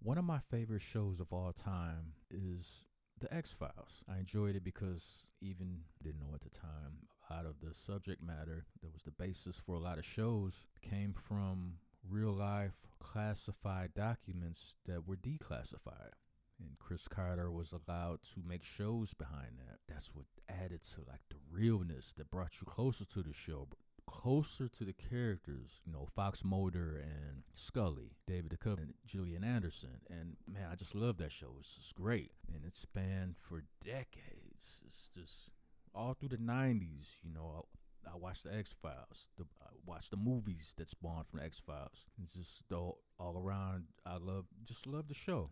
One of my favorite shows of all time is the X-Files. I enjoyed it because even didn't know at the time, a lot of the subject matter that was the basis for a lot of shows came from real life classified documents that were declassified. And Chris Carter was allowed to make shows behind that. That's what added to like the realness that brought you closer to the show, closer to the characters, Fox Mulder and Scully, David Duchovny and Gillian Anderson. And man, I just love that show. It's just great. And it spanned for decades. It's just all through the 90s, I watched the X-Files. I watched the movies that spawned from the X-Files. It's just all around, I love the show.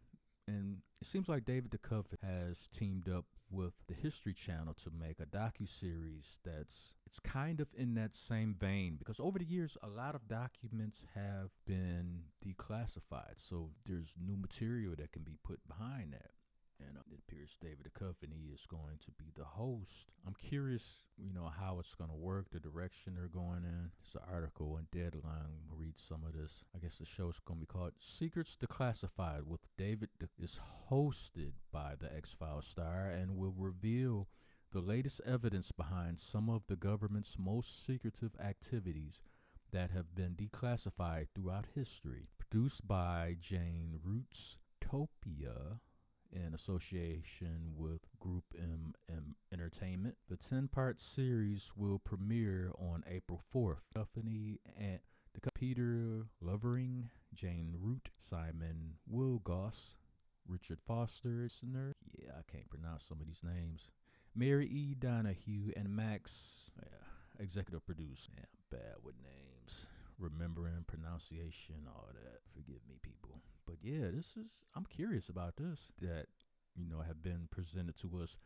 And it seems like David Duchovny has teamed up with the History Channel to make a docuseries it's kind of in that same vein, because over the years a lot of documents have been declassified, so there's new material that can be put behind that. And it appears David Duchovny is going to be the host. I'm curious, how it's going to work, the direction they're going in. It's an article on Deadline. We'll read some of this. I guess the show's going to be called Secrets Declassified with David. Is hosted by the X-Files star and will reveal the latest evidence behind some of the government's most secretive activities that have been declassified throughout history. Produced by Jane Roots Topia in association with Group M Entertainment. The 10-part series will premiere on April 4th. Duchovny and Peter Lovering, Jane Root, Simon Wilgoss, Richard Foster, I can't pronounce some of these names, Mary E. Donahue, and Max, executive producer. Yeah, I'm bad with names, remembering pronunciation, all that. Forgive me, people. But yeah, I'm curious about this that, have been presented to us.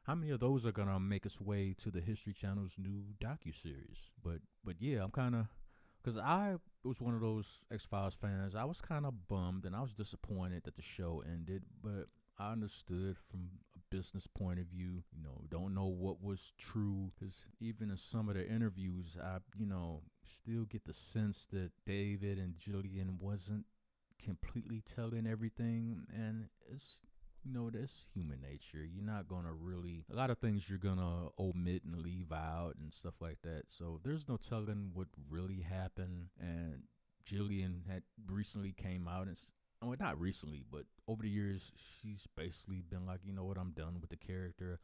How many of those are going to make its way to the History Channel's new docuseries? But yeah, I'm kind of, because I was one of those X-Files fans. I was kind of bummed and I was disappointed that the show ended, but I understood from a business point of view, don't know what was true, because even in some of the interviews, I, still get the sense that David and Gillian wasn't completely telling everything. And it's, that's human nature. You're not going to really, a lot of things you're going to omit and leave out and stuff like that. So there's no telling what really happened. And Gillian had recently came out and, not recently, but over the years, she's basically been like, I'm done with the character.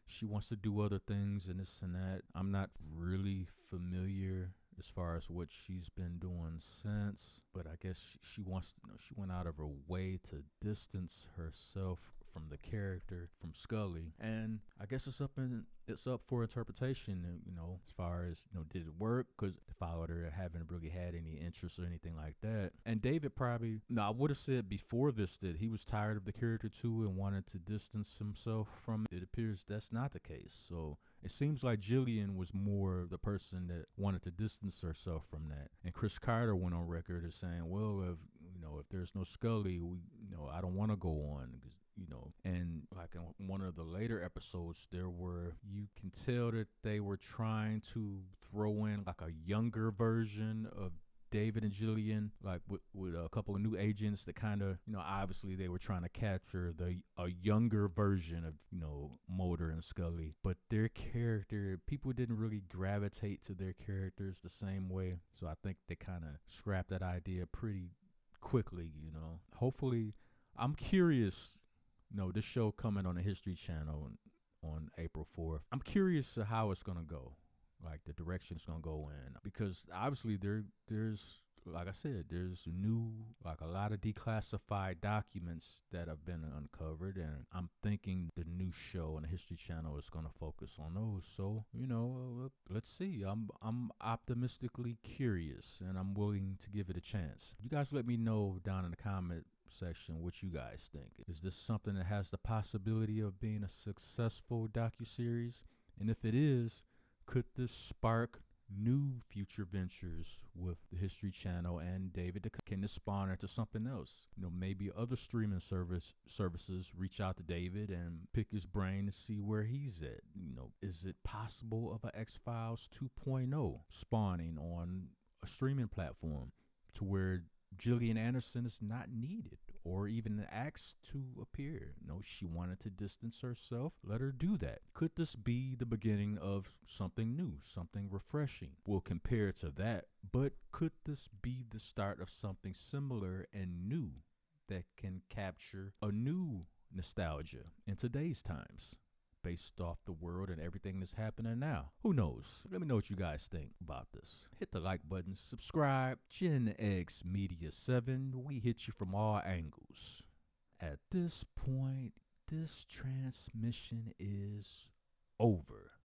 She wants to do other things and this and that. I'm not really familiar as far as what she's been doing since, but I guess she wants to, she went out of her way to distance herself from the character, from Scully. And I guess it's up for interpretation, as far as, did it work? Because the follower haven't really had any interest or anything like that. And David probably, I would have said before this that he was tired of the character too and wanted to distance himself from it. It appears that's not the case. So it seems like Gillian was more the person that wanted to distance herself from that. And Chris Carter went on record as saying, well, if there's no Scully, I don't want to go on, because and like in one of the later episodes, you can tell that they were trying to throw in like a younger version of David and Gillian, like with a couple of new agents that kind of, obviously they were trying to capture a younger version of, Mulder and Scully, but their character, people didn't really gravitate to their characters the same way. So I think they kind of scrapped that idea pretty quickly, Hopefully, I'm curious, this show coming on the History Channel on April 4th. I'm curious to how it's going to go, like the direction it's going to go in, because obviously there's, like I said, there's like a lot of declassified documents that have been uncovered, and I'm thinking the new show on the History Channel is going to focus on those. So, let's see. I'm optimistically curious, and I'm willing to give it a chance. You guys let me know down in the comment section what you guys think. Is this something that has the possibility of being a successful docuseries? And if it is, could this spark new future ventures with the History Channel and David? Can this spawn into something else? Maybe other streaming services reach out to David and pick his brain to see where he's at. Is it possible of a X-Files 2.0 spawning on a streaming platform to where Gillian Anderson is not needed? or even asked to appear. No, she wanted to distance herself. Let her do that. Could this be the beginning of something new, something refreshing? We'll compare to that, but could this be the start of something similar and new that can capture a new nostalgia in today's times, based off the world and everything that's happening now? Who knows? Let me know what you guys think about this. Hit the like button, subscribe. Gen X Media 7, we hit you from all angles. At this point, this transmission is over.